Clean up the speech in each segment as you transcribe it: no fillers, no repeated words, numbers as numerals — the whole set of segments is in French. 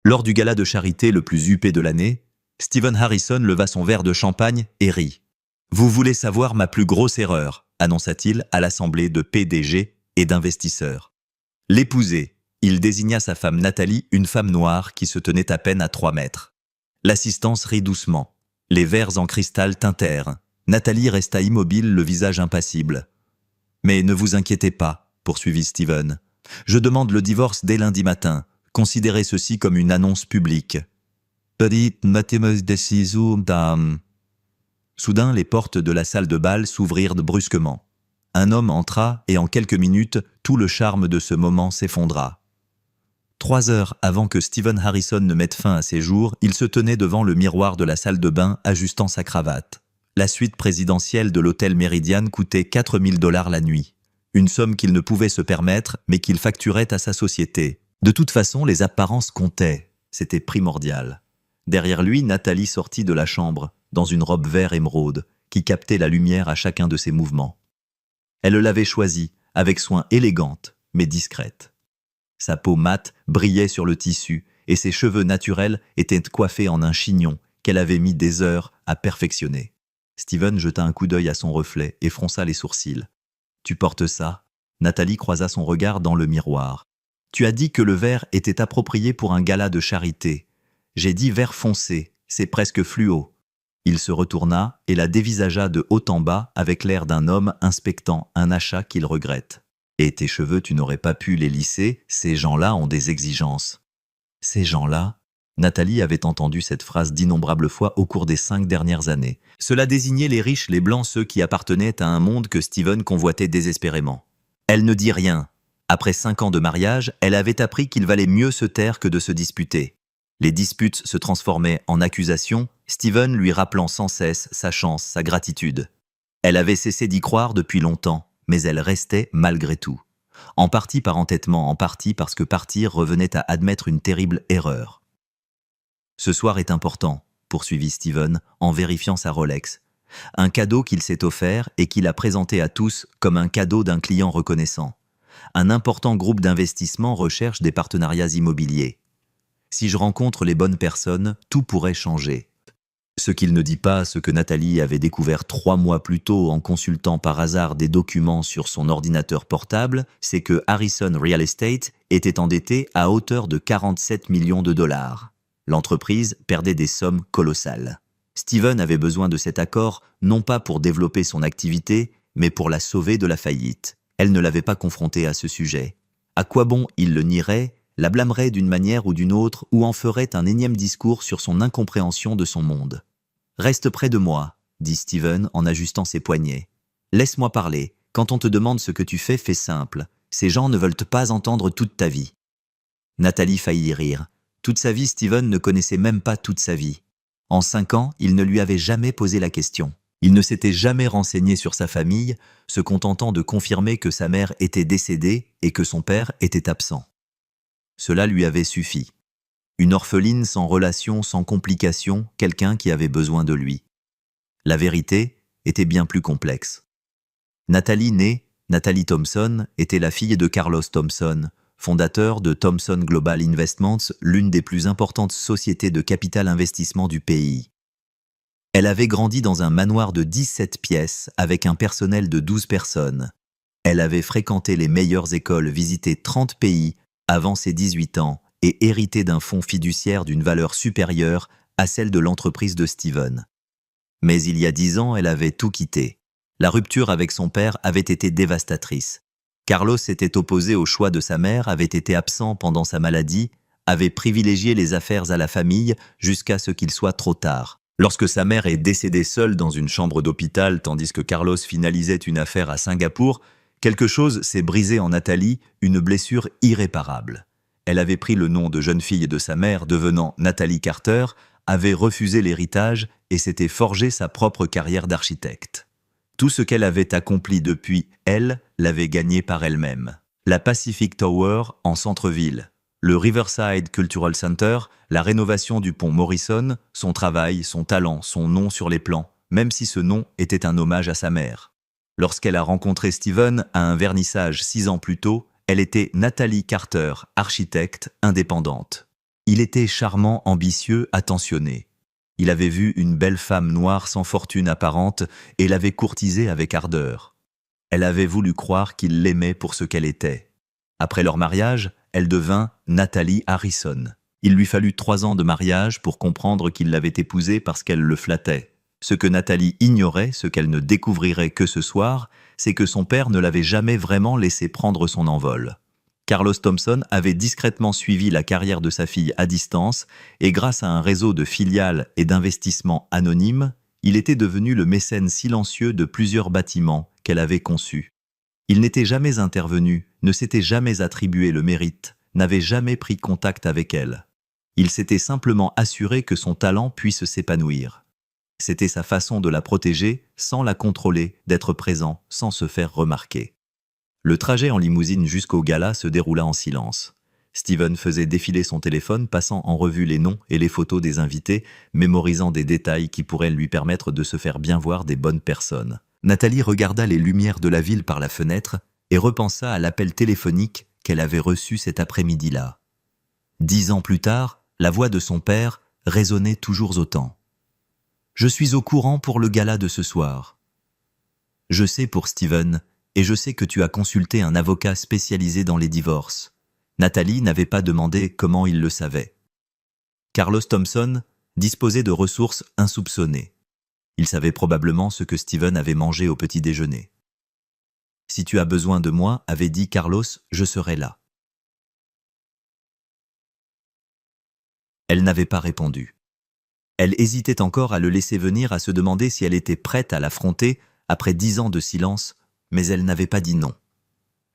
Lors du gala de charité le plus huppé de l'année, Steven Harrison leva son verre de champagne et rit. « Vous voulez savoir ma plus grosse erreur ?» annonça-t-il à l'assemblée de PDG et d'investisseurs. L'épouser. Il désigna sa femme Nathalie, une femme noire qui se tenait à peine à 3 mètres. L'assistance rit doucement. Les verres en cristal tintèrent. Nathalie resta immobile, le visage impassible. « Mais ne vous inquiétez pas, poursuivit Steven. Je demande le divorce dès lundi matin. Considérez ceci comme une annonce publique. » Soudain, les portes de la salle de bal s'ouvrirent brusquement. Un homme entra et en quelques minutes, tout le charme de ce moment s'effondra. 3 heures avant que Steven Harrison ne mette fin à ses jours, il se tenait devant le miroir de la salle de bain ajustant sa cravate. La suite présidentielle de l'hôtel Meridian coûtait 4 000 $ la nuit. Une somme qu'il ne pouvait se permettre, mais qu'il facturait à sa société. De toute façon, les apparences comptaient. C'était primordial. Derrière lui, Nathalie sortit de la chambre, dans une robe vert émeraude, qui captait la lumière à chacun de ses mouvements. Elle l'avait choisie, avec soin élégante, mais discrète. Sa peau mate brillait sur le tissu, et ses cheveux naturels étaient coiffés en un chignon qu'elle avait mis des heures à perfectionner. Steven jeta un coup d'œil à son reflet et fronça les sourcils. « Tu portes ça ?» Nathalie croisa son regard dans le miroir. « Tu as dit que le vert était approprié pour un gala de charité. J'ai dit vert foncé, c'est presque fluo. » Il se retourna et la dévisagea de haut en bas avec l'air d'un homme inspectant un achat qu'il regrette. « Et tes cheveux, tu n'aurais pas pu les lisser, ces gens-là ont des exigences. » Ces gens-là? Nathalie avait entendu cette phrase d'innombrables fois au cours des 5 dernières années. Cela désignait les riches, les blancs, ceux qui appartenaient à un monde que Steven convoitait désespérément. Elle ne dit rien. Après 5 ans de mariage, elle avait appris qu'il valait mieux se taire que de se disputer. Les disputes se transformaient en accusations, Steven lui rappelant sans cesse sa chance, sa gratitude. Elle avait cessé d'y croire depuis longtemps, mais elle restait malgré tout. En partie par entêtement, en partie parce que partir revenait à admettre une terrible erreur. « Ce soir est important », poursuivit Steven en vérifiant sa Rolex. Un cadeau qu'il s'est offert et qu'il a présenté à tous comme un cadeau d'un client reconnaissant. Un important groupe d'investissement recherche des partenariats immobiliers. Si je rencontre les bonnes personnes, tout pourrait changer. Ce qu'il ne dit pas, ce que Nathalie avait découvert 3 mois plus tôt en consultant par hasard des documents sur son ordinateur portable, c'est que Harrison Real Estate était endetté à hauteur de 47 millions de $. L'entreprise perdait des sommes colossales. Steven avait besoin de cet accord, non pas pour développer son activité, mais pour la sauver de la faillite. Elle ne l'avait pas confronté à ce sujet. À quoi bon il le nierait, la blâmerait d'une manière ou d'une autre, ou en ferait un énième discours sur son incompréhension de son monde. « Reste près de moi », dit Steven en ajustant ses poignets. « Laisse-moi parler. Quand on te demande ce que tu fais, fais simple. Ces gens ne veulent pas entendre toute ta vie. » Nathalie faillit rire. Toute sa vie, Steven ne connaissait même pas toute sa vie. En 5 ans, il ne lui avait jamais posé la question. Il ne s'était jamais renseigné sur sa famille, se contentant de confirmer que sa mère était décédée et que son père était absent. Cela lui avait suffi. Une orpheline sans relation, sans complications, quelqu'un qui avait besoin de lui. La vérité était bien plus complexe. Nathalie, née Nathalie Thompson, était la fille de Carlos Thompson, fondateur de Thompson Global Investments, l'une des plus importantes sociétés de capital investissement du pays. Elle avait grandi dans un manoir de 17 pièces avec un personnel de 12 personnes. Elle avait fréquenté les meilleures écoles, visité 30 pays avant ses 18 ans et hérité d'un fonds fiduciaire d'une valeur supérieure à celle de l'entreprise de Steven. Mais il y a 10 ans, elle avait tout quitté. La rupture avec son père avait été dévastatrice. Carlos s'était opposé au choix de sa mère, avait été absent pendant sa maladie, avait privilégié les affaires à la famille jusqu'à ce qu'il soit trop tard. Lorsque sa mère est décédée seule dans une chambre d'hôpital tandis que Carlos finalisait une affaire à Singapour, quelque chose s'est brisé en Nathalie, une blessure irréparable. Elle avait pris le nom de jeune fille de sa mère, devenant Nathalie Carter, avait refusé l'héritage et s'était forgé sa propre carrière d'architecte. Tout ce qu'elle avait accompli depuis, elle l'avait gagné par elle-même. La Pacific Tower en centre-ville, le Riverside Cultural Center, la rénovation du pont Morrison, son travail, son talent, son nom sur les plans, même si ce nom était un hommage à sa mère. Lorsqu'elle a rencontré Steven à un vernissage 6 ans plus tôt, elle était Nathalie Carter, architecte indépendante. Il était charmant, ambitieux, attentionné. Il avait vu une belle femme noire sans fortune apparente et l'avait courtisée avec ardeur. Elle avait voulu croire qu'il l'aimait pour ce qu'elle était. Après leur mariage, elle devint Natalie Harrison. Il lui fallut 3 ans de mariage pour comprendre qu'il l'avait épousée parce qu'elle le flattait. Ce que Natalie ignorait, ce qu'elle ne découvrirait que ce soir, c'est que son père ne l'avait jamais vraiment laissé prendre son envol. Carlos Thompson avait discrètement suivi la carrière de sa fille à distance et grâce à un réseau de filiales et d'investissements anonymes, il était devenu le mécène silencieux de plusieurs bâtiments qu'elle avait conçus. Il n'était jamais intervenu, ne s'était jamais attribué le mérite, n'avait jamais pris contact avec elle. Il s'était simplement assuré que son talent puisse s'épanouir. C'était sa façon de la protéger, sans la contrôler, d'être présent, sans se faire remarquer. Le trajet en limousine jusqu'au gala se déroula en silence. Steven faisait défiler son téléphone, passant en revue les noms et les photos des invités, mémorisant des détails qui pourraient lui permettre de se faire bien voir des bonnes personnes. Nathalie regarda les lumières de la ville par la fenêtre et repensa à l'appel téléphonique qu'elle avait reçu cet après-midi-là. 10 ans plus tard, la voix de son père résonnait toujours autant. « Je suis au courant pour le gala de ce soir. Je sais pour Steven, et je sais que tu as consulté un avocat spécialisé dans les divorces. » Nathalie n'avait pas demandé comment il le savait. Carlos Thompson disposait de ressources insoupçonnées. Il savait probablement ce que Steven avait mangé au petit déjeuner. « Si tu as besoin de moi, avait dit Carlos, je serai là. » Elle n'avait pas répondu. Elle hésitait encore à le laisser venir, à se demander si elle était prête à l'affronter après 10 ans de silence, mais elle n'avait pas dit non.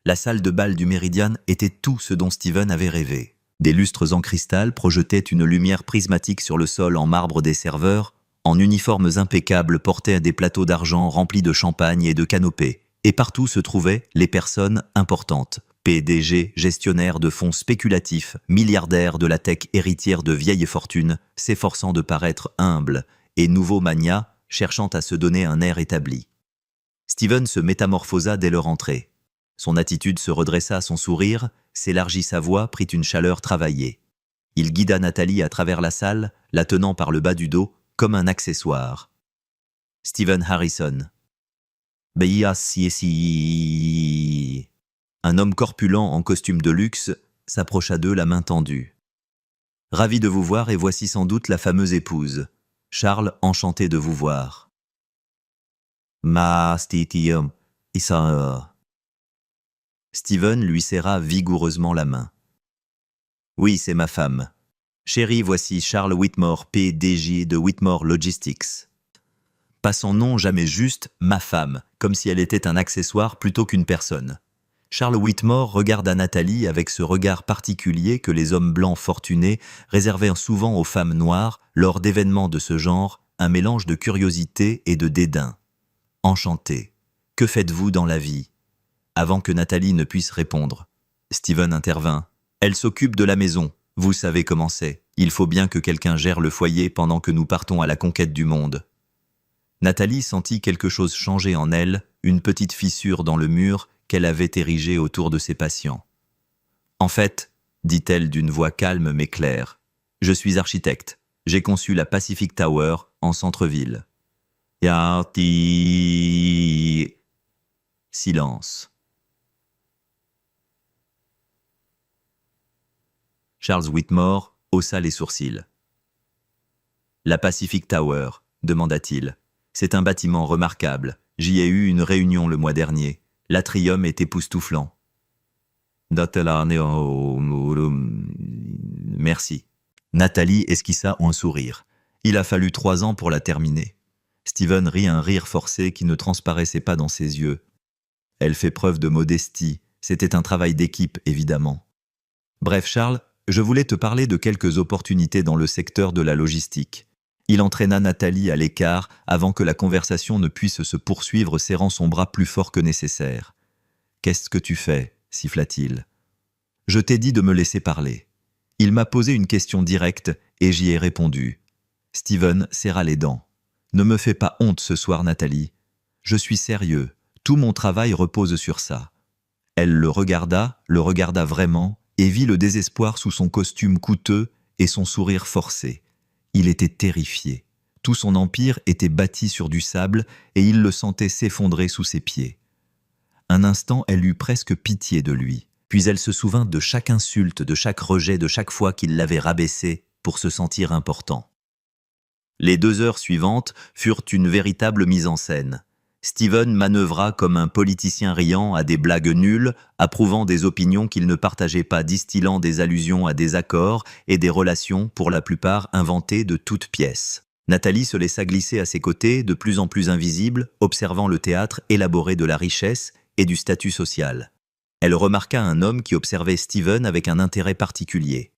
La salle de bal du Méridien était tout ce dont Steven avait rêvé. Des lustres en cristal projetaient une lumière prismatique sur le sol en marbre des serveurs, en uniformes impeccables portaient des plateaux d'argent remplis de champagne et de canapés, et partout se trouvaient les personnes importantes. PDG, gestionnaires de fonds spéculatifs, milliardaires de la tech héritière de vieilles fortunes, s'efforçant de paraître humbles, et nouveaux manias, cherchant à se donner un air établi. Steven se métamorphosa dès leur entrée. Son attitude se redressa, son sourire s'élargit, sa voix prit une chaleur travaillée. Il guida Nathalie à travers la salle, la tenant par le bas du dos, comme un accessoire. Steven Harrison. B.I.A.C.S.I. Un homme corpulent en costume de luxe s'approcha d'eux, la main tendue. « Ravi de vous voir, et voici sans doute la fameuse épouse. Charles, enchanté de vous voir. » Ma stitium, isa. Steven lui serra vigoureusement la main. « Oui, c'est ma femme. Chérie, voici Charles Whitmore, PDG de Whitmore Logistics. » Pas son nom, jamais juste « ma femme », comme si elle était un accessoire plutôt qu'une personne. Charles Whitmore regarda Nathalie avec ce regard particulier que les hommes blancs fortunés réservaient souvent aux femmes noires lors d'événements de ce genre, un mélange de curiosité et de dédain. « Enchanté. Que faites-vous dans la vie ?» Avant que Nathalie ne puisse répondre, Steven intervint. « Elle s'occupe de la maison. Vous savez comment c'est. Il faut bien que quelqu'un gère le foyer pendant que nous partons à la conquête du monde. » Nathalie sentit quelque chose changer en elle, une petite fissure dans le mur qu'elle avait érigée autour de ses patients. « En fait, dit-elle d'une voix calme mais claire, je suis architecte. J'ai conçu la Pacific Tower en centre-ville. » Yarti. Silence. Charles Whitmore haussa les sourcils. « La Pacific Tower, demanda-t-il. C'est un bâtiment remarquable. J'y ai eu une réunion le mois dernier. L'atrium est époustouflant. » Merci. Nathalie esquissa un sourire. Il a fallu 3 ans pour la terminer. Steven rit un rire forcé qui ne transparaissait pas dans ses yeux. Elle fait preuve de modestie. C'était un travail d'équipe, évidemment. Bref, Charles, je voulais te parler de quelques opportunités dans le secteur de la logistique. Il entraîna Nathalie à l'écart avant que la conversation ne puisse se poursuivre, serrant son bras plus fort que nécessaire. « Qu'est-ce que tu fais ?» siffla-t-il. « Je t'ai dit de me laisser parler. » Il m'a posé une question directe et j'y ai répondu. Steven serra les dents. « Ne me fais pas honte ce soir, Nathalie. Je suis sérieux. Tout mon travail repose sur ça. » Elle le regarda vraiment, et vit le désespoir sous son costume coûteux et son sourire forcé. Il était terrifié. Tout son empire était bâti sur du sable et il le sentait s'effondrer sous ses pieds. Un instant, elle eut presque pitié de lui. Puis elle se souvint de chaque insulte, de chaque rejet, de chaque fois qu'il l'avait rabaissé pour se sentir important. Les 2 heures suivantes furent une véritable mise en scène. Steven manœuvra comme un politicien riant à des blagues nulles, approuvant des opinions qu'il ne partageait pas, distillant des allusions à des accords et des relations pour la plupart inventées de toutes pièces. Nathalie se laissa glisser à ses côtés, de plus en plus invisible, observant le théâtre élaboré de la richesse et du statut social. Elle remarqua un homme qui observait Steven avec un intérêt particulier.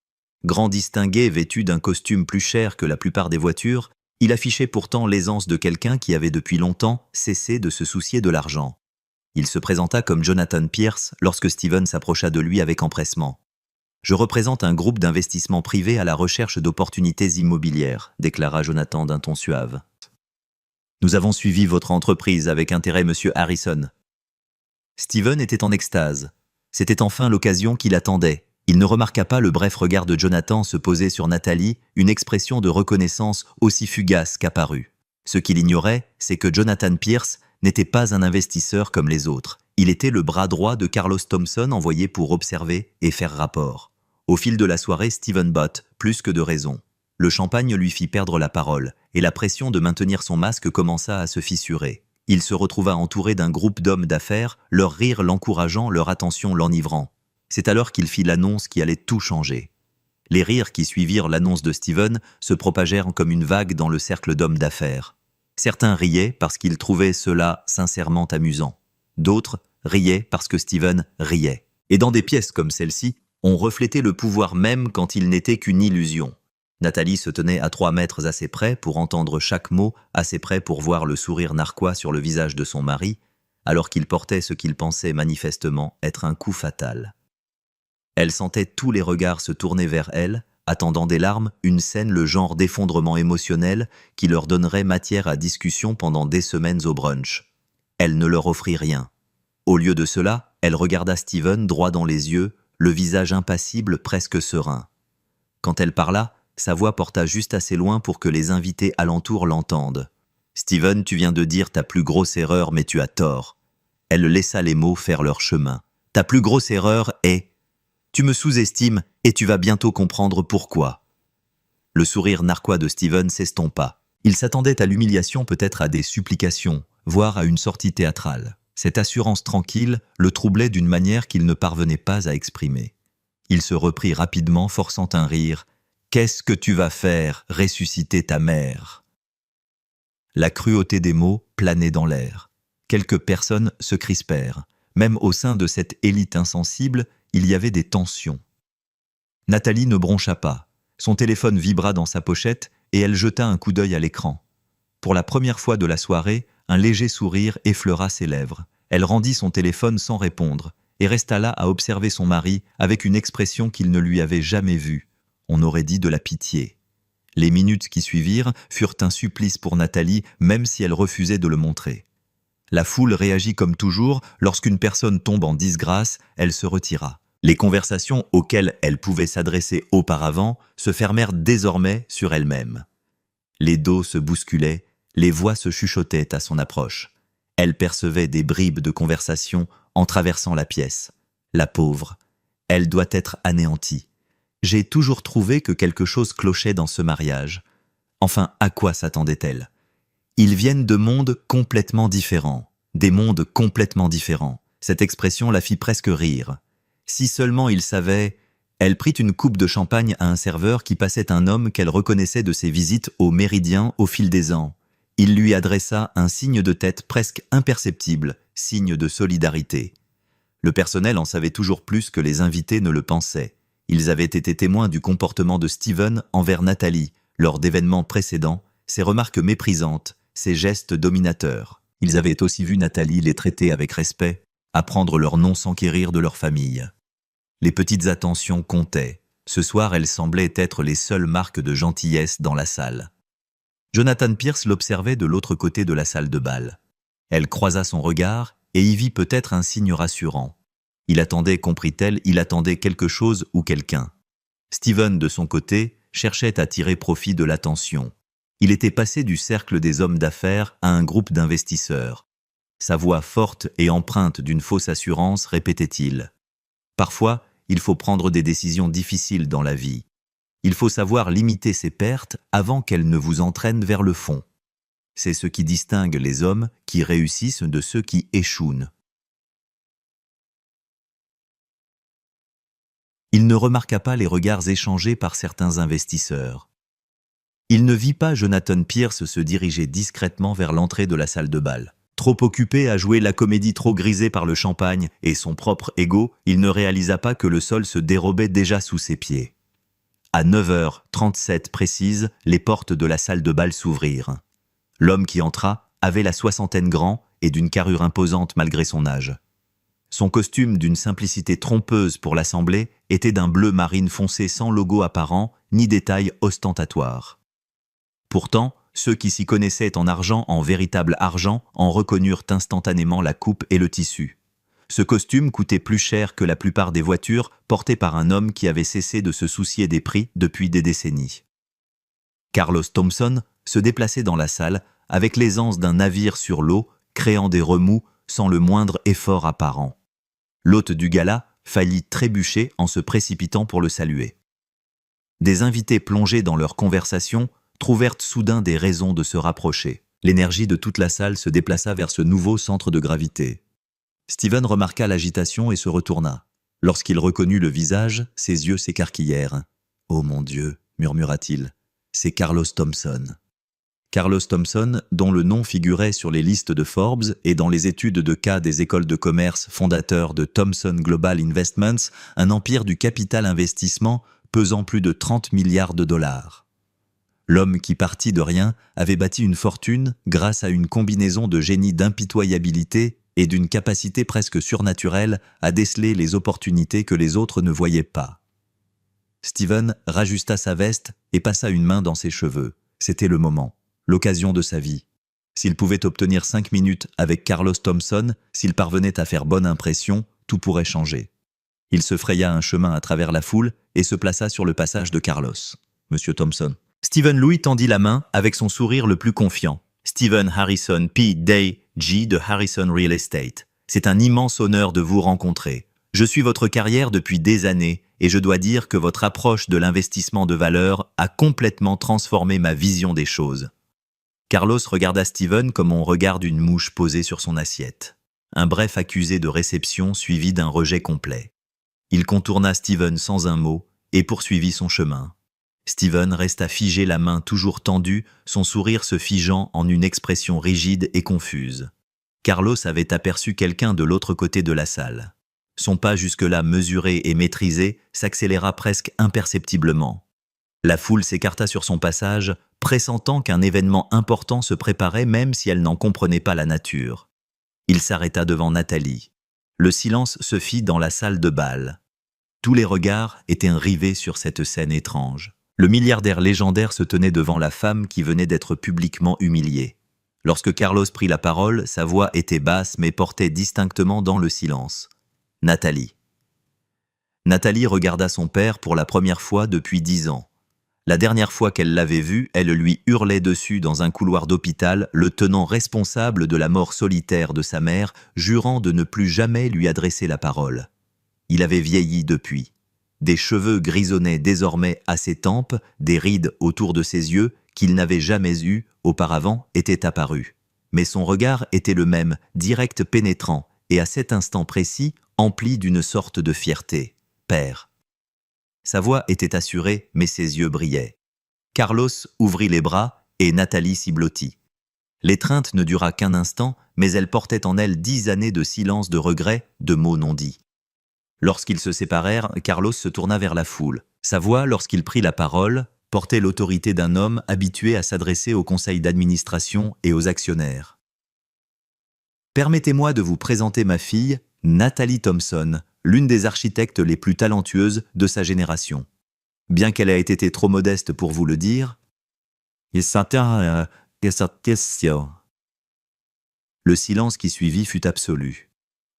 Grand distingué, vêtu d'un costume plus cher que la plupart des voitures, il affichait pourtant l'aisance de quelqu'un qui avait depuis longtemps cessé de se soucier de l'argent. Il se présenta comme Jonathan Pierce lorsque Steven s'approcha de lui avec empressement. « Je représente un groupe d'investissement privé à la recherche d'opportunités immobilières », déclara Jonathan d'un ton suave. « Nous avons suivi votre entreprise avec intérêt, monsieur Harrison. » Steven était en extase. C'était enfin l'occasion qu'il attendait. Il ne remarqua pas le bref regard de Jonathan se poser sur Nathalie, une expression de reconnaissance aussi fugace qu'apparue. Ce qu'il ignorait, c'est que Jonathan Pierce n'était pas un investisseur comme les autres. Il était le bras droit de Carlos Thompson envoyé pour observer et faire rapport. Au fil de la soirée, Steven botte, plus que de raison. Le champagne lui fit perdre la parole, et la pression de maintenir son masque commença à se fissurer. Il se retrouva entouré d'un groupe d'hommes d'affaires, leur rire l'encourageant, leur attention l'enivrant. C'est alors qu'il fit l'annonce qui allait tout changer. Les rires qui suivirent l'annonce de Steven se propagèrent comme une vague dans le cercle d'hommes d'affaires. Certains riaient parce qu'ils trouvaient cela sincèrement amusant. D'autres riaient parce que Steven riait. Et dans des pièces comme celle-ci, on reflétait le pouvoir même quand il n'était qu'une illusion. Nathalie se tenait à 3 mètres assez près pour entendre chaque mot, assez près pour voir le sourire narquois sur le visage de son mari, alors qu'il portait ce qu'il pensait manifestement être un coup fatal. Elle sentait tous les regards se tourner vers elle, attendant des larmes, une scène, le genre d'effondrement émotionnel qui leur donnerait matière à discussion pendant des semaines au brunch. Elle ne leur offrit rien. Au lieu de cela, elle regarda Steven droit dans les yeux, le visage impassible, presque serein. Quand elle parla, sa voix porta juste assez loin pour que les invités alentour l'entendent. « Steven, tu viens de dire ta plus grosse erreur, mais tu as tort. » Elle laissa les mots faire leur chemin. « Ta plus grosse erreur est... Tu me sous-estimes et tu vas bientôt comprendre pourquoi. » Le sourire narquois de Steven s'estompa. Il s'attendait à l'humiliation, peut-être à des supplications, voire à une sortie théâtrale. Cette assurance tranquille le troublait d'une manière qu'il ne parvenait pas à exprimer. Il se reprit rapidement, forçant un rire. « Qu'est-ce que tu vas faire, ressusciter ta mère ?» La cruauté des mots planait dans l'air. Quelques personnes se crispèrent. Même au sein de cette élite insensible, il y avait des tensions. Nathalie ne broncha pas. Son téléphone vibra dans sa pochette et elle jeta un coup d'œil à l'écran. Pour la première fois de la soirée, un léger sourire effleura ses lèvres. Elle rendit son téléphone sans répondre et resta là à observer son mari avec une expression qu'il ne lui avait jamais vue. On aurait dit de la pitié. Les minutes qui suivirent furent un supplice pour Nathalie, même si elle refusait de le montrer. La foule réagit comme toujours, lorsqu'une personne tombe en disgrâce, elle se retira. Les conversations auxquelles elle pouvait s'adresser auparavant se fermèrent désormais sur elle-même. Les dos se bousculaient, les voix se chuchotaient à son approche. Elle percevait des bribes de conversation en traversant la pièce. La pauvre, elle doit être anéantie. J'ai toujours trouvé que quelque chose clochait dans ce mariage. Enfin, à quoi s'attendait-elle ? Ils viennent de mondes complètement différents. Des mondes complètement différents. Cette expression la fit presque rire. Si seulement il savait... Elle prit une coupe de champagne à un serveur qui passait un homme qu'elle reconnaissait de ses visites au Méridien au fil des ans. Il lui adressa un signe de tête presque imperceptible, signe de solidarité. Le personnel en savait toujours plus que les invités ne le pensaient. Ils avaient été témoins du comportement de Steven envers Nathalie, lors d'événements précédents, ses remarques méprisantes, ses gestes dominateurs. Ils avaient aussi vu Nathalie les traiter avec respect, apprendre leur nom s'enquérir de leur famille. Les petites attentions comptaient. Ce soir, elles semblaient être les seules marques de gentillesse dans la salle. Jonathan Pierce l'observait de l'autre côté de la salle de bal. Elle croisa son regard et y vit peut-être un signe rassurant. Il attendait, comprit-elle, il attendait quelque chose ou quelqu'un. Steven, de son côté, cherchait à tirer profit de l'attention. Il était passé du cercle des hommes d'affaires à un groupe d'investisseurs. Sa voix forte et empreinte d'une fausse assurance répétait-il. Parfois, il faut prendre des décisions difficiles dans la vie. Il faut savoir limiter ses pertes avant qu'elles ne vous entraînent vers le fond. C'est ce qui distingue les hommes qui réussissent de ceux qui échouent. Il ne remarqua pas les regards échangés par certains investisseurs. Il ne vit pas Jonathan Pierce se diriger discrètement vers l'entrée de la salle de bal. Trop occupé à jouer la comédie trop grisée par le champagne et son propre ego, il ne réalisa pas que le sol se dérobait déjà sous ses pieds. À 9h37 précise, les portes de la salle de bal s'ouvrirent. L'homme qui entra avait la soixantaine grand et d'une carrure imposante malgré son âge. Son costume d'une simplicité trompeuse pour l'assemblée était d'un bleu marine foncé sans logo apparent ni détail ostentatoire. Pourtant, ceux qui s'y connaissaient en argent, en véritable argent, en reconnurent instantanément la coupe et le tissu. Ce costume coûtait plus cher que la plupart des voitures portées par un homme qui avait cessé de se soucier des prix depuis des décennies. Carlos Thompson se déplaçait dans la salle avec l'aisance d'un navire sur l'eau, créant des remous sans le moindre effort apparent. L'hôte du gala faillit trébucher en se précipitant pour le saluer. Des invités plongés dans leur conversation trouvèrent soudain des raisons de se rapprocher. L'énergie de toute la salle se déplaça vers ce nouveau centre de gravité. Steven remarqua l'agitation et se retourna. Lorsqu'il reconnut le visage, ses yeux s'écarquillèrent. « Oh mon Dieu !» murmura-t-il. « C'est Carlos Thompson. » Carlos Thompson, dont le nom figurait sur les listes de Forbes et dans les études de cas des écoles de commerce, fondateur de Thomson Global Investments, un empire du capital investissement pesant plus de 30 milliards de dollars. L'homme qui partit de rien avait bâti une fortune grâce à une combinaison de génie d'impitoyabilité et d'une capacité presque surnaturelle à déceler les opportunités que les autres ne voyaient pas. Steven rajusta sa veste et passa une main dans ses cheveux. C'était le moment, l'occasion de sa vie. S'il pouvait obtenir 5 minutes avec Carlos Thompson, s'il parvenait à faire bonne impression, tout pourrait changer. Il se fraya un chemin à travers la foule et se plaça sur le passage de Carlos. « Monsieur Thompson ». Steven lui tendit la main avec son sourire le plus confiant. « Steven Harrison P. Day G. de Harrison Real Estate. C'est un immense honneur de vous rencontrer. Je suis votre carrière depuis des années et je dois dire que votre approche de l'investissement de valeur a complètement transformé ma vision des choses. » Carlos regarda Steven comme on regarde une mouche posée sur son assiette. Un bref accusé de réception suivi d'un rejet complet. Il contourna Steven sans un mot et poursuivit son chemin. Steven resta figé, la main toujours tendue, son sourire se figeant en une expression rigide et confuse. Carlos avait aperçu quelqu'un de l'autre côté de la salle. Son pas jusque-là mesuré et maîtrisé s'accéléra presque imperceptiblement. La foule s'écarta sur son passage, pressentant qu'un événement important se préparait même si elle n'en comprenait pas la nature. Il s'arrêta devant Nathalie. Le silence se fit dans la salle de bal. Tous les regards étaient rivés sur cette scène étrange. Le milliardaire légendaire se tenait devant la femme qui venait d'être publiquement humiliée. Lorsque Carlos prit la parole, sa voix était basse mais portait distinctement dans le silence. « Nathalie. » Nathalie regarda son père pour la première fois depuis 10 ans. La dernière fois qu'elle l'avait vu, elle lui hurlait dessus dans un couloir d'hôpital, le tenant responsable de la mort solitaire de sa mère, jurant de ne plus jamais lui adresser la parole. Il avait vieilli depuis. Des cheveux grisonnaient désormais à ses tempes, des rides autour de ses yeux qu'il n'avait jamais eus auparavant étaient apparus. Mais son regard était le même, direct, pénétrant, et à cet instant précis, empli d'une sorte de fierté. « Père ». Sa voix était assurée, mais ses yeux brillaient. Carlos ouvrit les bras et Nathalie s'y blottit. L'étreinte ne dura qu'un instant, mais elle portait en elle 10 années de silence, de regret, de mots non dits. Lorsqu'ils se séparèrent, Carlos se tourna vers la foule. Sa voix, lorsqu'il prit la parole, portait l'autorité d'un homme habitué à s'adresser au conseil d'administration et aux actionnaires. « Permettez-moi de vous présenter ma fille, Nathalie Thompson, l'une des architectes les plus talentueuses de sa génération. Bien qu'elle ait été trop modeste pour vous le dire, le silence qui suivit fut absolu.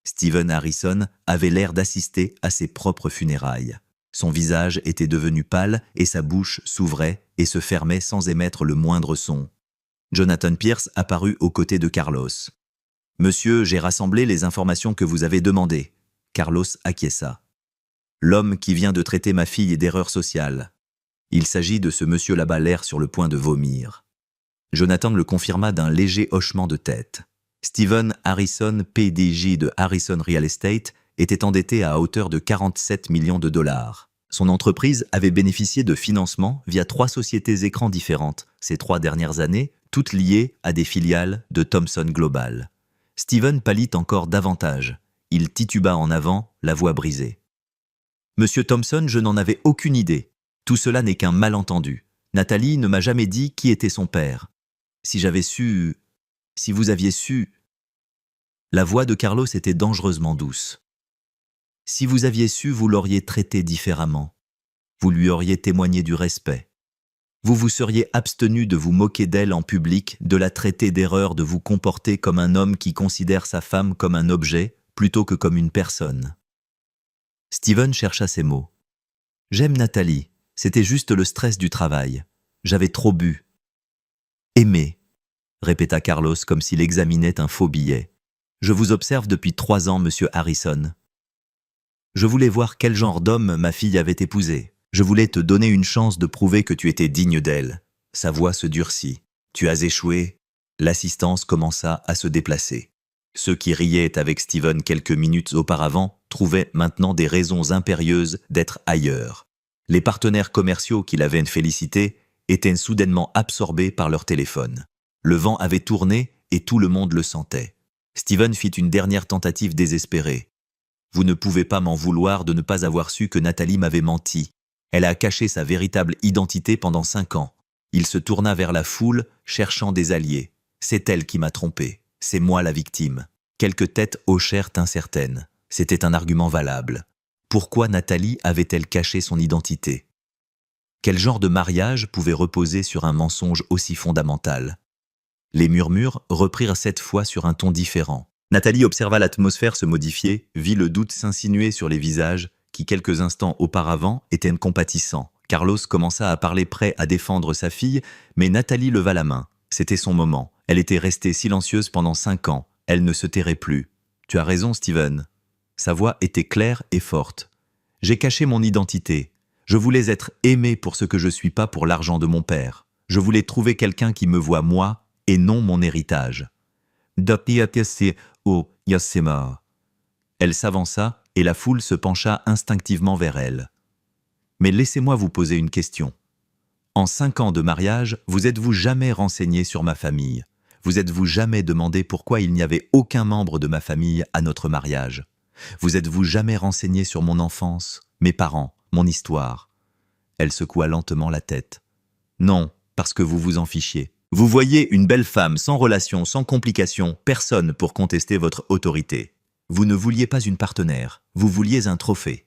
Steven Harrison avait l'air d'assister à ses propres funérailles. Son visage était devenu pâle et sa bouche s'ouvrait et se fermait sans émettre le moindre son. Jonathan Pierce apparut aux côtés de Carlos. « Monsieur, j'ai rassemblé les informations que vous avez demandées. » Carlos acquiesça. « L'homme qui vient de traiter ma fille d'erreur sociale. Il s'agit de ce monsieur là-bas, l'air sur le point de vomir. » Jonathan le confirma d'un léger hochement de tête. Steven Harrison, PDG de Harrison Real Estate, était endetté à hauteur de 47 millions de dollars. Son entreprise avait bénéficié de financement via 3 sociétés écrans différentes ces 3 dernières années, toutes liées à des filiales de Thomson Global. Steven pâlit encore davantage. Il tituba en avant, la voix brisée. « Monsieur Thomson, je n'en avais aucune idée. Tout cela n'est qu'un malentendu. Nathalie ne m'a jamais dit qui était son père. Si j'avais su... Si vous aviez su... » La voix de Carlos était dangereusement douce. « Si vous aviez su, vous l'auriez traité différemment. Vous lui auriez témoigné du respect. Vous vous seriez abstenu de vous moquer d'elle en public, de la traiter d'erreur, de vous comporter comme un homme qui considère sa femme comme un objet plutôt que comme une personne. » Steven chercha ses mots. « J'aime Nathalie. C'était juste le stress du travail. J'avais trop bu. »« Aimer », répéta Carlos comme s'il examinait un faux billet. « Je vous observe depuis 3 ans, monsieur Harrison. Je voulais voir quel genre d'homme ma fille avait épousé. Je voulais te donner une chance de prouver que tu étais digne d'elle. » Sa voix se durcit. « Tu as échoué. » L'assistance commença à se déplacer. Ceux qui riaient avec Steven quelques minutes auparavant trouvaient maintenant des raisons impérieuses d'être ailleurs. Les partenaires commerciaux qui l'avaient félicité étaient soudainement absorbés par leur téléphone. Le vent avait tourné et tout le monde le sentait. Steven fit une dernière tentative désespérée. « Vous ne pouvez pas m'en vouloir de ne pas avoir su que Nathalie m'avait menti. Elle a caché sa véritable identité pendant 5 ans. » Il se tourna vers la foule, cherchant des alliés. « C'est elle qui m'a trompé. C'est moi la victime. » Quelques têtes hochèrent incertaines. C'était un argument valable. Pourquoi Nathalie avait-elle caché son identité? Quel genre de mariage pouvait reposer sur un mensonge aussi fondamental? Les murmures reprirent cette fois sur un ton différent. Nathalie observa l'atmosphère se modifier, vit le doute s'insinuer sur les visages qui, quelques instants auparavant, étaient compatissants. Carlos commença à parler prêt à défendre sa fille, mais Nathalie leva la main. C'était son moment. Elle était restée silencieuse pendant 5 ans. Elle ne se tairait plus. « Tu as raison, Steven. » Sa voix était claire et forte. « J'ai caché mon identité. Je voulais être aimé pour ce que je suis pas pour l'argent de mon père. Je voulais trouver quelqu'un qui me voit moi et non mon héritage. » Elle s'avança et la foule se pencha instinctivement vers elle. « Mais laissez-moi vous poser une question. En 5 ans de mariage, vous êtes-vous jamais renseigné sur ma famille? Vous êtes-vous jamais demandé pourquoi il n'y avait aucun membre de ma famille à notre mariage? Vous êtes-vous jamais renseigné sur mon enfance, mes parents, mon histoire ?» Elle secoua lentement la tête. « Non, parce que vous vous en fichiez. Vous voyez une belle femme sans relation, sans complications, personne pour contester votre autorité. Vous ne vouliez pas une partenaire, vous vouliez un trophée. »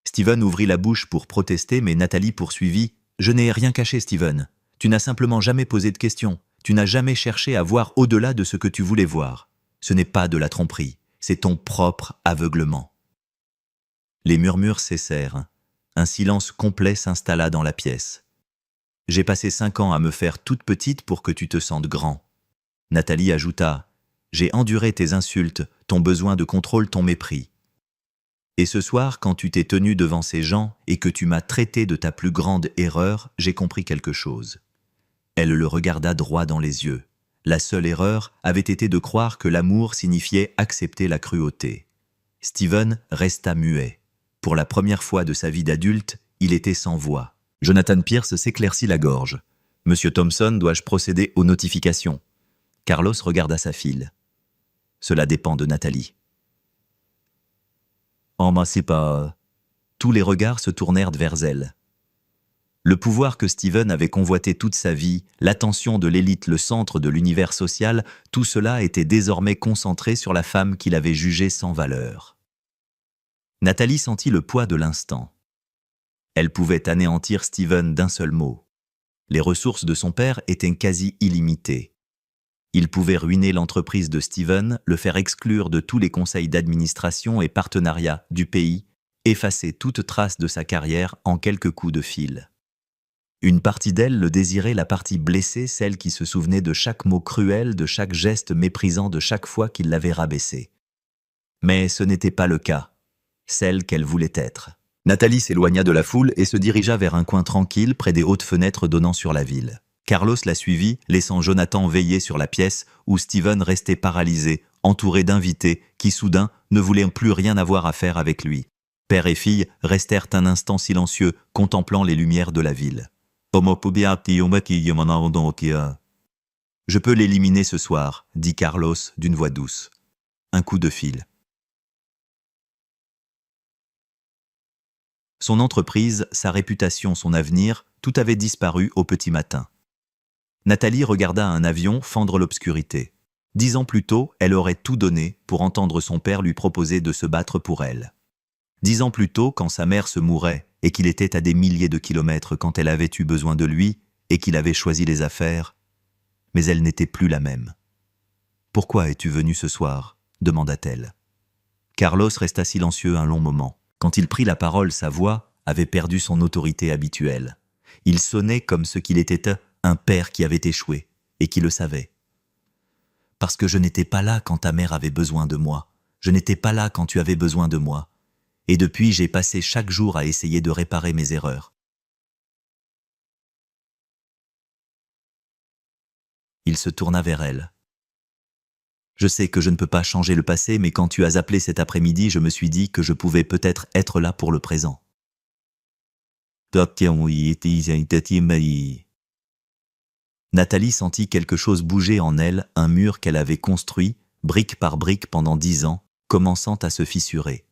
Steven ouvrit la bouche pour protester, mais Nathalie poursuivit. « Je n'ai rien caché, Steven. Tu n'as simplement jamais posé de questions. Tu n'as jamais cherché à voir au-delà de ce que tu voulais voir. Ce n'est pas de la tromperie, c'est ton propre aveuglement. » Les murmures cessèrent. Un silence complet s'installa dans la pièce. « J'ai passé 5 ans à me faire toute petite pour que tu te sentes grand. » Nathalie ajouta. « J'ai enduré tes insultes, ton besoin de contrôle, ton mépris. Et ce soir, quand tu t'es tenu devant ces gens et que tu m'as traité de ta plus grande erreur, j'ai compris quelque chose. » Elle le regarda droit dans les yeux. La seule erreur avait été de croire que l'amour signifiait accepter la cruauté. Steven resta muet. Pour la première fois de sa vie d'adulte, il était sans voix. Jonathan Pierce s'éclaircit la gorge. « Monsieur Thomson, dois-je procéder aux notifications ?» Carlos regarda sa fille. « Cela dépend de Nathalie. » « Oh, mais c'est pas... » Tous les regards se tournèrent vers elle. Le pouvoir que Steven avait convoité toute sa vie, l'attention de l'élite, le centre de l'univers social, tout cela était désormais concentré sur la femme qu'il avait jugée sans valeur. Nathalie sentit le poids de l'instant. Elle pouvait anéantir Steven d'un seul mot. Les ressources de son père étaient quasi illimitées. Il pouvait ruiner l'entreprise de Steven, le faire exclure de tous les conseils d'administration et partenariats du pays, effacer toute trace de sa carrière en quelques coups de fil. Une partie d'elle le désirait, la partie blessée, celle qui se souvenait de chaque mot cruel, de chaque geste méprisant, de chaque fois qu'il l'avait rabaissée. Mais ce n'était pas le cas, celle qu'elle voulait être. Nathalie s'éloigna de la foule et se dirigea vers un coin tranquille près des hautes fenêtres donnant sur la ville. Carlos la suivit, laissant Jonathan veiller sur la pièce où Steven restait paralysé, entouré d'invités qui soudain ne voulaient plus rien avoir à faire avec lui. Père et fille restèrent un instant silencieux, contemplant les lumières de la ville. « Je peux l'éliminer ce soir, dit Carlos d'une voix douce. Un coup de fil. Son entreprise, sa réputation, son avenir, tout avait disparu au petit matin. Nathalie regarda un avion fendre l'obscurité. 10 ans plus tôt, elle aurait tout donné pour entendre son père lui proposer de se battre pour elle. 10 ans plus tôt, quand sa mère se mourait et qu'il était à des milliers de kilomètres quand elle avait eu besoin de lui et qu'il avait choisi les affaires, mais elle n'était plus la même. « Pourquoi es-tu venu ce soir ?» demanda-t-elle. Carlos resta silencieux un long moment. Quand il prit la parole, sa voix avait perdu son autorité habituelle. Il sonnait comme ce qu'il était, un père qui avait échoué, et qui le savait. « Parce que je n'étais pas là quand ta mère avait besoin de moi. Je n'étais pas là quand tu avais besoin de moi. Et depuis, j'ai passé chaque jour à essayer de réparer mes erreurs. » Il se tourna vers elle. « Je sais que je ne peux pas changer le passé, mais quand tu as appelé cet après-midi, je me suis dit que je pouvais peut-être être là pour le présent. » Nathalie sentit quelque chose bouger en elle, un mur qu'elle avait construit, brique par brique pendant 10 ans, commençant à se fissurer.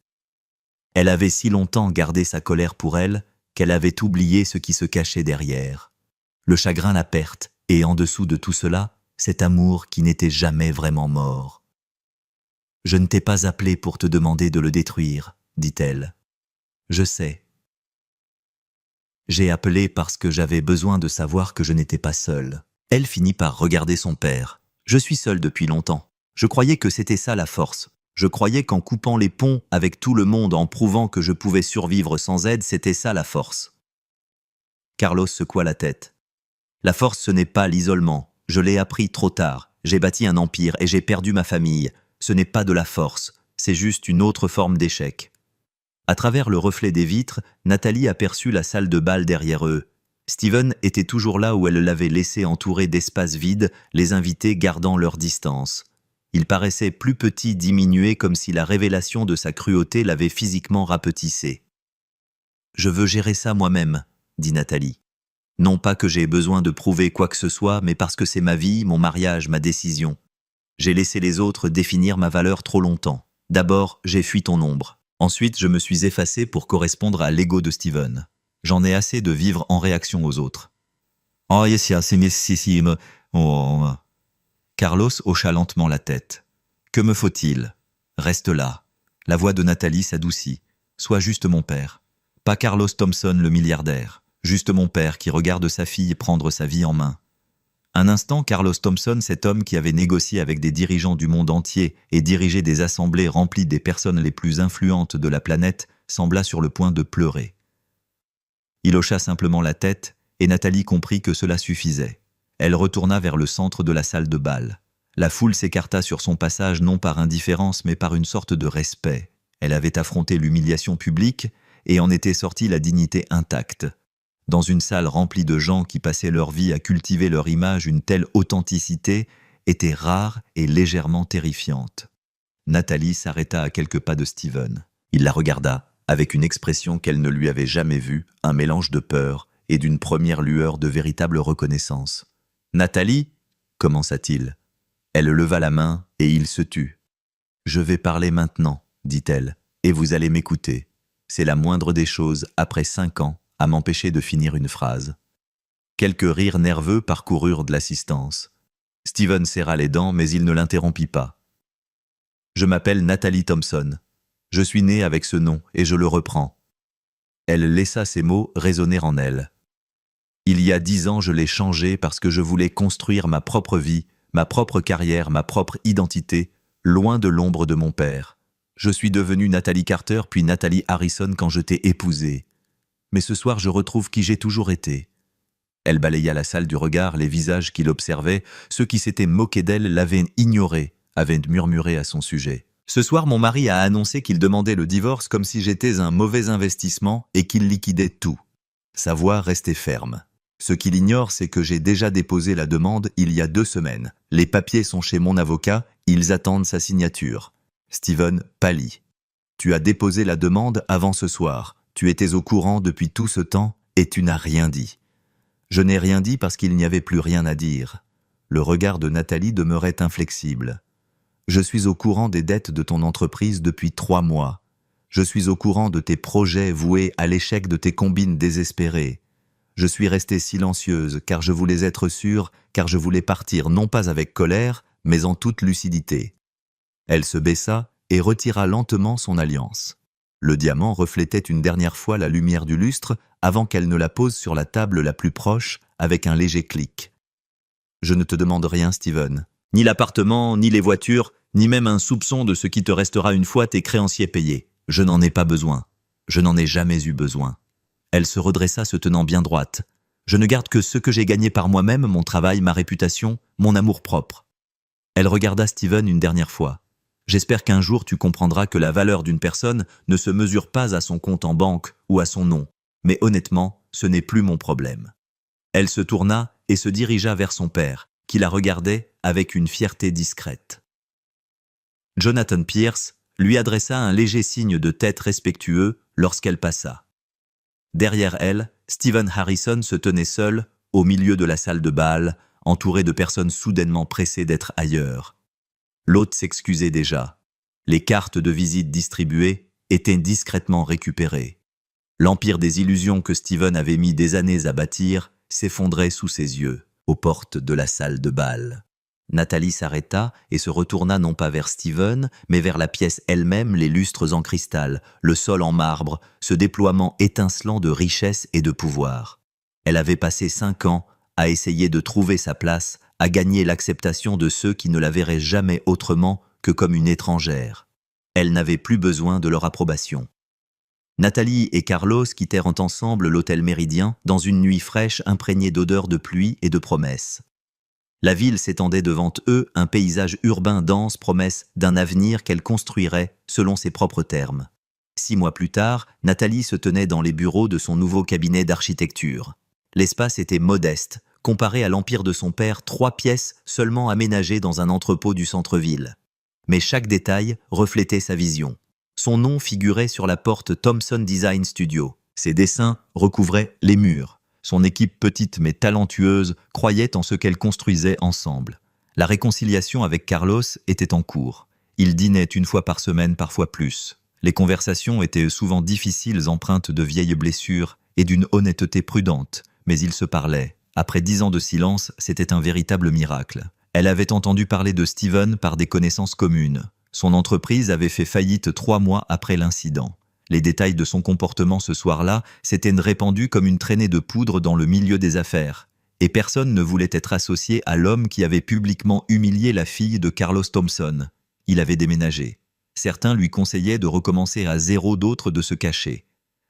Elle avait si longtemps gardé sa colère pour elle, qu'elle avait oublié ce qui se cachait derrière. Le chagrin, la perte, et en dessous de tout cela, cet amour qui n'était jamais vraiment mort. « Je ne t'ai pas appelé pour te demander de le détruire, » dit-elle. « Je sais. J'ai appelé parce que j'avais besoin de savoir que je n'étais pas seule. » Elle finit par regarder son père. « Je suis seule depuis longtemps. Je croyais que c'était ça la force. Je croyais qu'en coupant les ponts avec tout le monde, en prouvant que je pouvais survivre sans aide, c'était ça la force. » Carlos secoua la tête. « La force, ce n'est pas l'isolement. Je l'ai appris trop tard. J'ai bâti un empire et j'ai perdu ma famille. Ce n'est pas de la force. C'est juste une autre forme d'échec. » À travers le reflet des vitres, Nathalie aperçut la salle de bal derrière eux. Steven était toujours là où elle l'avait laissé, entouré d'espaces vides, les invités gardant leur distance. Il paraissait plus petit, diminué, comme si la révélation de sa cruauté l'avait physiquement rapetissé. « Je veux gérer ça moi-même, » dit Nathalie. « Non pas que j'ai besoin de prouver quoi que ce soit, mais parce que c'est ma vie, mon mariage, ma décision. J'ai laissé les autres définir ma valeur trop longtemps. D'abord, j'ai fui ton ombre. Ensuite, je me suis effacé pour correspondre à l'ego de Steven. J'en ai assez de vivre en réaction aux autres. » Carlos hocha lentement la tête. « Que me faut-il ? Reste là. » La voix de Nathalie s'adoucit. « Sois juste mon père. Pas Carlos Thompson le milliardaire. Juste mon père qui regarde sa fille prendre sa vie en main. » Un instant, Carlos Thompson, cet homme qui avait négocié avec des dirigeants du monde entier et dirigé des assemblées remplies des personnes les plus influentes de la planète, sembla sur le point de pleurer. Il hocha simplement la tête et Nathalie comprit que cela suffisait. Elle retourna vers le centre de la salle de bal. La foule s'écarta sur son passage non par indifférence mais par une sorte de respect. Elle avait affronté l'humiliation publique et en était sortie la dignité intacte. Dans une salle remplie de gens qui passaient leur vie à cultiver leur image, une telle authenticité était rare et légèrement terrifiante. Nathalie s'arrêta à quelques pas de Steven. Il la regarda, avec une expression qu'elle ne lui avait jamais vue, un mélange de peur et d'une première lueur de véritable reconnaissance. « Nathalie » commença-t-il. Elle leva la main et il se tut. « Je vais parler maintenant, » dit-elle, « et vous allez m'écouter. C'est la moindre des choses, après 5 ans, à m'empêcher de finir une phrase. » Quelques rires nerveux parcoururent de l'assistance. Steven serra les dents, mais il ne l'interrompit pas. « Je m'appelle Nathalie Thompson. Je suis née avec ce nom et je le reprends. » Elle laissa ces mots résonner en elle. « Il y a 10 ans, je l'ai changé parce que je voulais construire ma propre vie, ma propre carrière, ma propre identité, loin de l'ombre de mon père. Je suis devenue Nathalie Carter puis Nathalie Harrison quand je t'ai épousée. Mais ce soir, je retrouve qui j'ai toujours été. Elle balaya la salle du regard, les visages qui l'observaient, ceux qui s'étaient moqués d'elle l'avaient ignorée, avaient murmuré à son sujet. Ce soir, mon mari a annoncé qu'il demandait le divorce comme si j'étais un mauvais investissement et qu'il liquidait tout. Sa voix restait ferme. Ce qu'il ignore, c'est que j'ai déjà déposé la demande il y a 2 semaines. Les papiers sont chez mon avocat, ils attendent sa signature. Steven pâlit. Tu as déposé la demande avant ce soir. Tu étais au courant depuis tout ce temps et tu n'as rien dit. Je n'ai rien dit parce qu'il n'y avait plus rien à dire. Le regard de Nathalie demeurait inflexible. Je suis au courant des dettes de ton entreprise depuis 3 mois. Je suis au courant de tes projets voués à l'échec de tes combines désespérées. Je suis restée silencieuse car je voulais être sûre, car je voulais partir non pas avec colère, mais en toute lucidité. Elle se baissa et retira lentement son alliance. Le diamant reflétait une dernière fois la lumière du lustre avant qu'elle ne la pose sur la table la plus proche avec un léger clic. « Je ne te demande rien, Steven. Ni l'appartement, ni les voitures, ni même un soupçon de ce qui te restera une fois tes créanciers payés. Je n'en ai pas besoin. Je n'en ai jamais eu besoin. » Elle se redressa se tenant bien droite. « Je ne garde que ce que j'ai gagné par moi-même, mon travail, ma réputation, mon amour-propre. » Elle regarda Steven une dernière fois. « J'espère qu'un jour tu comprendras que la valeur d'une personne ne se mesure pas à son compte en banque ou à son nom. Mais honnêtement, ce n'est plus mon problème. » Elle se tourna et se dirigea vers son père, qui la regardait avec une fierté discrète. Jonathan Pierce lui adressa un léger signe de tête respectueux lorsqu'elle passa. Derrière elle, Steven Harrison se tenait seul, au milieu de la salle de bal, entouré de personnes soudainement pressées d'être ailleurs. L'hôte s'excusait déjà. Les cartes de visite distribuées étaient discrètement récupérées. L'empire des illusions que Steven avait mis des années à bâtir s'effondrait sous ses yeux, aux portes de la salle de bal. Nathalie s'arrêta et se retourna non pas vers Steven, mais vers la pièce elle-même, les lustres en cristal, le sol en marbre, ce déploiement étincelant de richesse et de pouvoir. Elle avait passé 5 ans à essayer de trouver sa place, à gagner l'acceptation de ceux qui ne la verraient jamais autrement que comme une étrangère. Elle n'avait plus besoin de leur approbation. Nathalie et Carlos quittèrent ensemble l'hôtel Méridien dans une nuit fraîche imprégnée d'odeurs de pluie et de promesses. La ville s'étendait devant eux, un paysage urbain dense, promesse d'un avenir qu'elle construirait selon ses propres termes. 6 mois plus tard, Nathalie se tenait dans les bureaux de son nouveau cabinet d'architecture. L'espace était modeste, comparé à l'empire de son père, 3 pièces seulement aménagées dans un entrepôt du centre-ville. Mais chaque détail reflétait sa vision. Son nom figurait sur la porte Thompson Design Studio. Ses dessins recouvraient les murs. Son équipe petite mais talentueuse croyait en ce qu'elle construisait ensemble. La réconciliation avec Carlos était en cours. Ils dînaient 1 fois par semaine, parfois plus. Les conversations étaient souvent difficiles, empreintes de vieilles blessures et d'une honnêteté prudente, mais ils se parlaient. Après 10 ans de silence, c'était un véritable miracle. Elle avait entendu parler de Steven par des connaissances communes. Son entreprise avait fait faillite 3 mois après l'incident. Les détails de son comportement ce soir-là s'étaient répandus comme une traînée de poudre dans le milieu des affaires. Et personne ne voulait être associé à l'homme qui avait publiquement humilié la fille de Carlos Thompson. Il avait déménagé. Certains lui conseillaient de recommencer à zéro, d'autres de se cacher.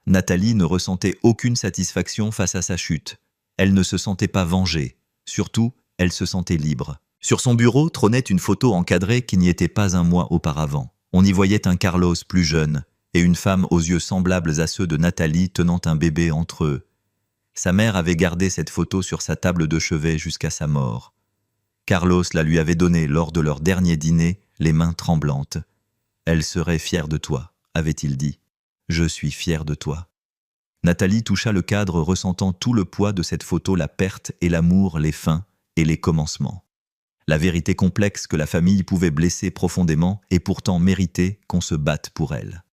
Nathalie ne ressentait aucune satisfaction face à sa chute. Elle ne se sentait pas vengée. Surtout, elle se sentait libre. Sur son bureau trônait une photo encadrée qui n'y était pas 1 mois auparavant. On y voyait un Carlos plus jeune et une femme aux yeux semblables à ceux de Nathalie tenant un bébé entre eux. Sa mère avait gardé cette photo sur sa table de chevet jusqu'à sa mort. Carlos la lui avait donnée lors de leur dernier dîner, les mains tremblantes. « Elle serait fière de toi », avait-il dit. « Je suis fière de toi ». Nathalie toucha le cadre, ressentant tout le poids de cette photo, la perte et l'amour, les fins et les commencements. La vérité complexe que la famille pouvait blesser profondément et pourtant mériter qu'on se batte pour elle.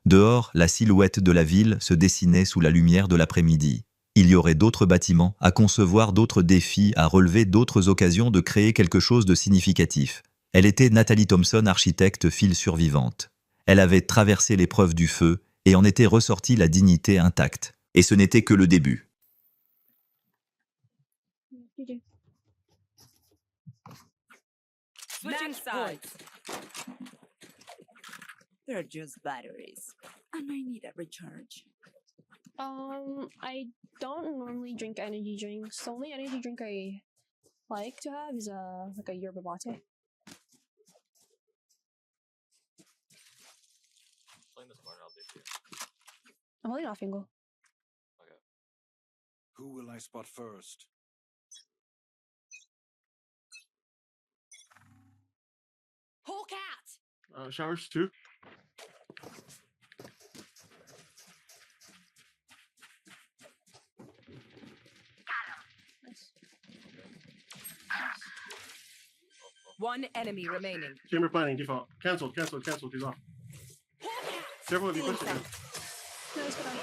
Dehors, la silhouette de la ville se dessinait sous la lumière de l'après-midi. Il y aurait d'autres bâtiments à concevoir, d'autres défis à relever, d'autres occasions de créer quelque chose de significatif. Elle était Nathalie Thompson, architecte, file survivante. Elle avait traversé l'épreuve du feu et en était ressortie la dignité intacte. Et ce n'était que le début. Switching sides. They're just batteries, and I need a recharge. I don't normally drink energy drinks. The only energy drink I like to have is like a yerba mate. Playing this part, I'll do it. I'm holding off Fingal. Okay. Who will I spot first? Hawk out! Showers too. Nice. One enemy remaining. Chamber planning default. Cancelled. He's off. Careful if you push it. Feeling No, let's go down.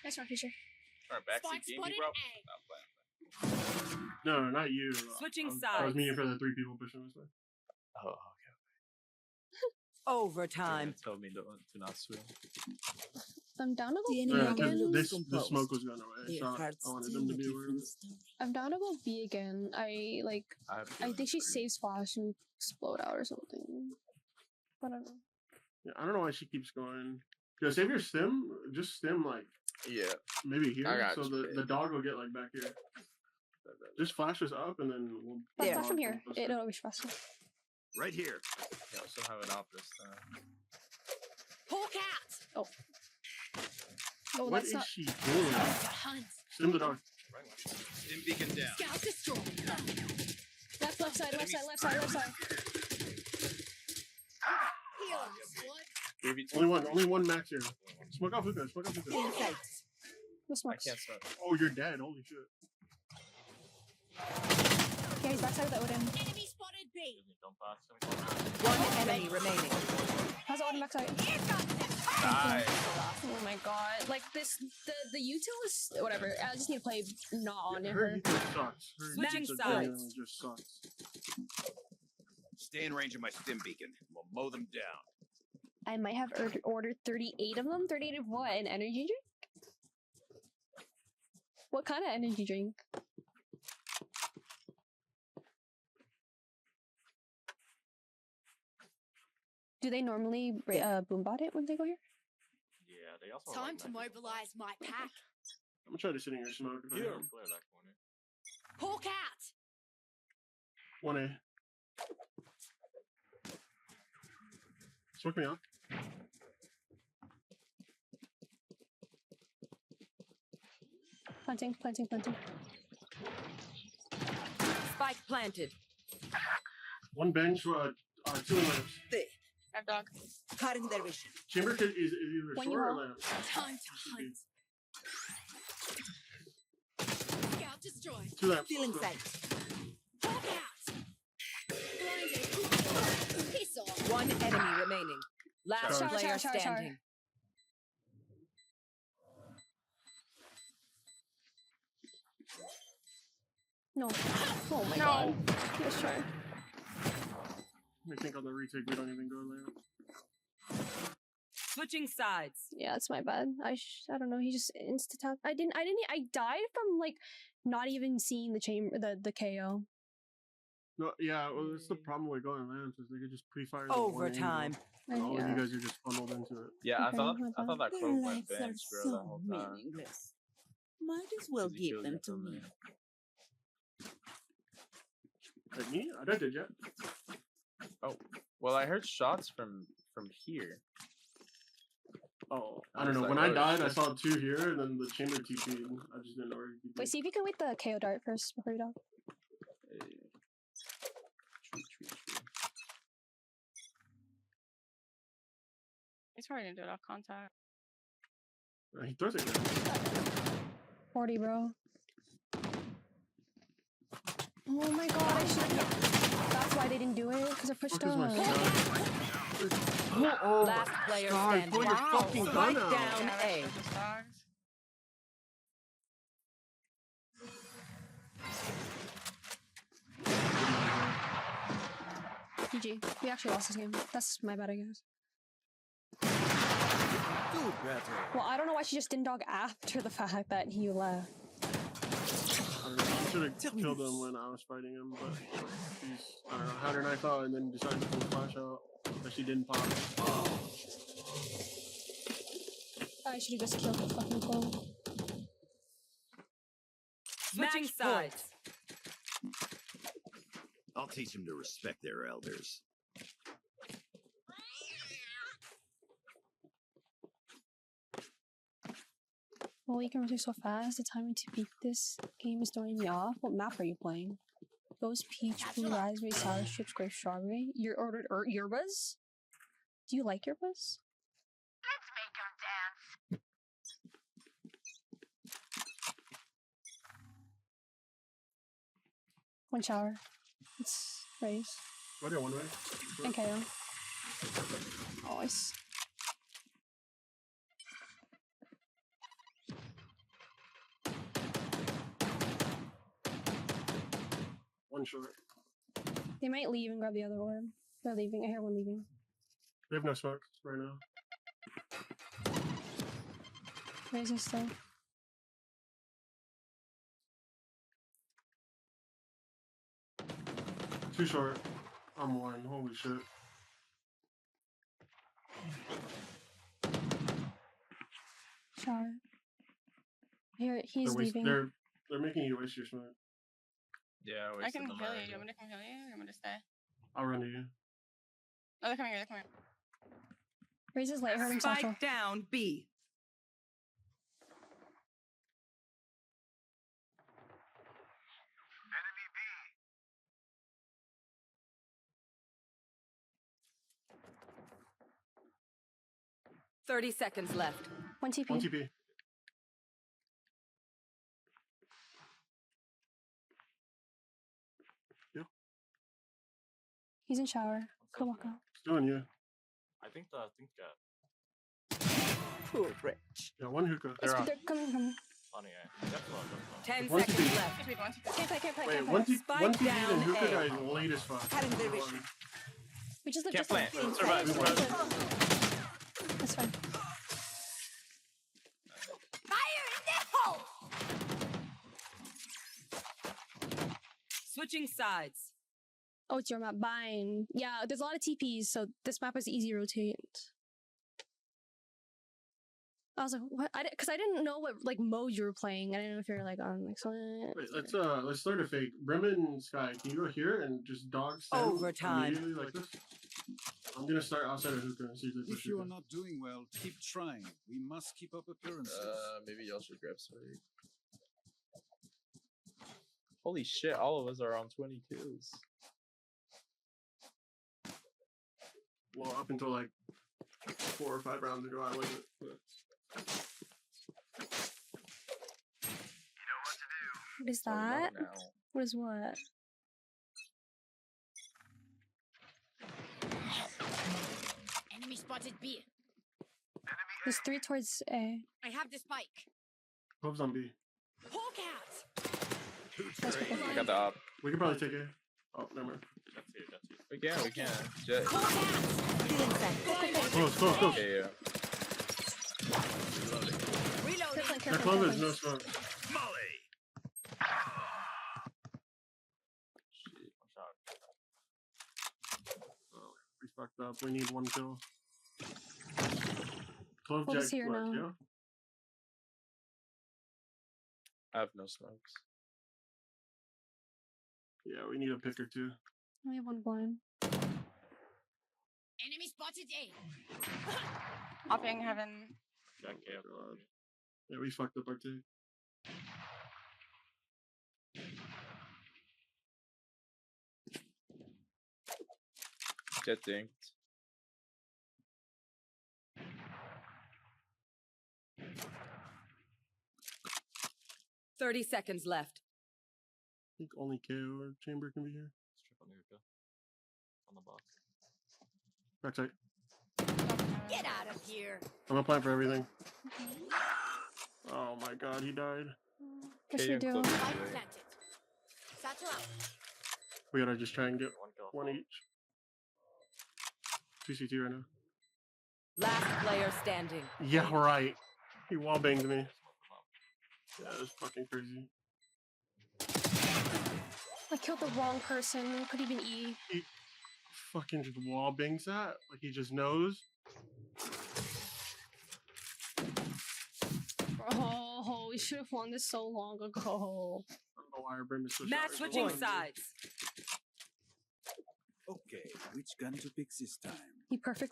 Nice rock, Fisher. Alright, backseat gaming, bro. Not playing. No, not you. Switching I was sides. meaning for the 3 people pushing this way. Oh, okay. Overtime. Told me to not swim. I'm down to go The B enemy Yeah, again? again. this Composed. smoke was going away. Their So I hearts wanted tell them to a be aware of different it. story. I'm down to go B again. I think she saves flash and explode out or something. I don't know. Yeah, I don't know why she keeps going. Yeah, save your stim. Just stim like Yeah. maybe here, I got so you, the babe. dog will get like back here. Just flash us up and then we'll. Flash There. from here. It'll reach faster. Right here. Yeah, I still have it off this time. Hawk out! Oh, What that's is not. she doing? Hunt. Stim the dog. Stim beacon down. Scout destroy. Left side. Heal us, what? Only one max here. Smoke off Luca. Feeling sight. No I smokes. can't stop. Oh, you're dead. Holy shit. Yeah, he's backside of the Odin. Enemy spotted B. Don't pass. One enemy remaining. How's the Odin backside? Nice. Oh my god. Like this, the util is whatever. I just need to play not on Her her. util sucks. Her Switching util sides. genuinely just sucks. Stay in range of my stim beacon. We'll mow them down. I might have ordered 38 of them. 38 of what? An energy drink? What kind of energy drink? Do they normally boombot it when they go here? Yeah, they also Time to mobilize my pack. I'm gonna try to sit in your smoke. If I Here. can. Clear that corner. Hawk out. 1A. Smoke me out. Planting. Spike planted. One bench, 2 lamps. There. Have dog. Cutting their vision. Chamber kit is either When you short or roll. lamp. Time to hunt. Scout destroy. 2 lamps. Feeling Go. sight. Hawk out. Blinded. Piss off. One enemy remaining. Last Shower. player Shower. standing. No. Oh my god. Let's try. I think on the retake we don't even go lamp. Switching sides. Yeah, that's my bad. I don't know. He just insta tap. I died from like not even seeing the chamber, the KO. No, yeah, well, that's the problem with going lamps is they could just pre-fire. the one Overtime. angle, and all of Yeah. you guys are just funneled into it. Yeah, I Okay, thought my I thought that Their cloak went lives are bench, bro, the so whole time. meaningless. Might as well 'Cause he give killed them you to from me. there. Like me? I did, yeah. Well, I heard shots from here. Oh, I I don't was know. like, When I oh, died, I shit. saw 2 here, and then the chamber TP. And I just didn't know where to Wait, see if you can wait the KO dart first before you dog. Tree. He's probably gonna do it off contact. He throws it. Right. 40, bro. Oh my god, I should have. That's why they didn't do it, because I pushed Fuck is my up. sky? Oh, Last player Sky, standing. pull your fucking gun Spike out. down Yeah, A. that's just dogs. GG. We actually lost this game. That's my bad, I guess. Do better. Well, I don't know why she just didn't dog after the fact that he left. I don't know. I'm should have killed him when I was fighting him, but she's, I don't know, had her knife out and then decided to pull the flash out, but she didn't pop. I should have just killed the fucking phone. Switching sides. I'll teach them to respect their elders. Well, you can run through so fast. The timing to beat this game is throwing me off. What map are you playing? Those peach, blue, raspberry, sour strips, grape, strawberry. You ordered yerbas? Do you like yerbas? One shower. It's raise. What do you want to And KO. Always. One short. They might leave and grab the other orb. They're leaving. I hear one leaving. We have no smoke right now. Raise is still. Too short. I'm one. Holy shit. Shower. Here, he's leaving. They're making you waste your smoke. Yeah, I can heal you. You want me to come heal you? Or you want me to stay? I'll run to you. Oh, they're coming here. They're coming here. Raise his light. Hurting Satchel. Spike down B. Enemy B. 30 seconds left. One TP. One TP. He's in shower. Come on, go. It's doing you. I think Poor Rich. Yeah, one hookah. They're coming from. funny. That's fun. 10 One seconds TP. left. Wait, one, two, three. Can't play. Wait, Can't one play. TP Spike and down hookah A. guy is late as fuck. Cutting their vision. We just live Can't just like plant. Survive. That's fine. Fire in the hole! Switching sides. Oh, it's your map. Buying. Yeah, there's a lot of TPs, so this map is easy to rotate. I was like, what? Because I didn't know what like mode you were playing. I didn't know if you were like on excellent. Wait, let's start a fake. Bremen Sky, can you go here and just dog stand Overtime. immediately like this? I'm gonna start outside of hookah and see if they push If you are hookah. not doing well, keep trying. We must keep up appearances. Maybe y'all should grab Spike. Holy shit, all of us are on 20 kills. Well, up until like 4 or 5 rounds ago, I wasn't. But What is So not that? now. What is what? Enemy spotted B. There's 3 towards A. I have the spike. Hope's on B. Hawk out. I got the op. We could probably take it. Oh, never mind. That's it, that's it. We can, we can. Jet. Hawk out. Stealing seconds. Close, close, close. Okay, yeah. Reloading. Careful, That careful, club is careful. no smoke. Molly! Shit, one shot. Oh, we fucked up. We need 1 kill. Clove Clove's Jack here left, now. yeah? I have no smokes. Yeah, we need a pick or 2. I have 1 blind. Enemy spotted A. Hopping heaven. Jack camp. God. Yeah, we fucked up our take. Jet dinked. – 30 seconds left. I think only KO or Chamber can be here. Strip on the hookah. On the box. Backside. Get out of here. I'm gonna plan for everything. Oh my god, he died. What should we do? close. Spike planted. Satchel out. We gotta just try and get One kill. 1 each. 2 CT right now. Last player standing. Yeah, right. He wallbanged me. Yeah, that's fucking crazy. I killed the wrong person. Could even E. He fucking just wall bangs that. Like he just knows. Oh, we should have won this so long ago. I don't know why our brain is so Match sharp. switching sides. Okay, which gun to pick this time? He perfectly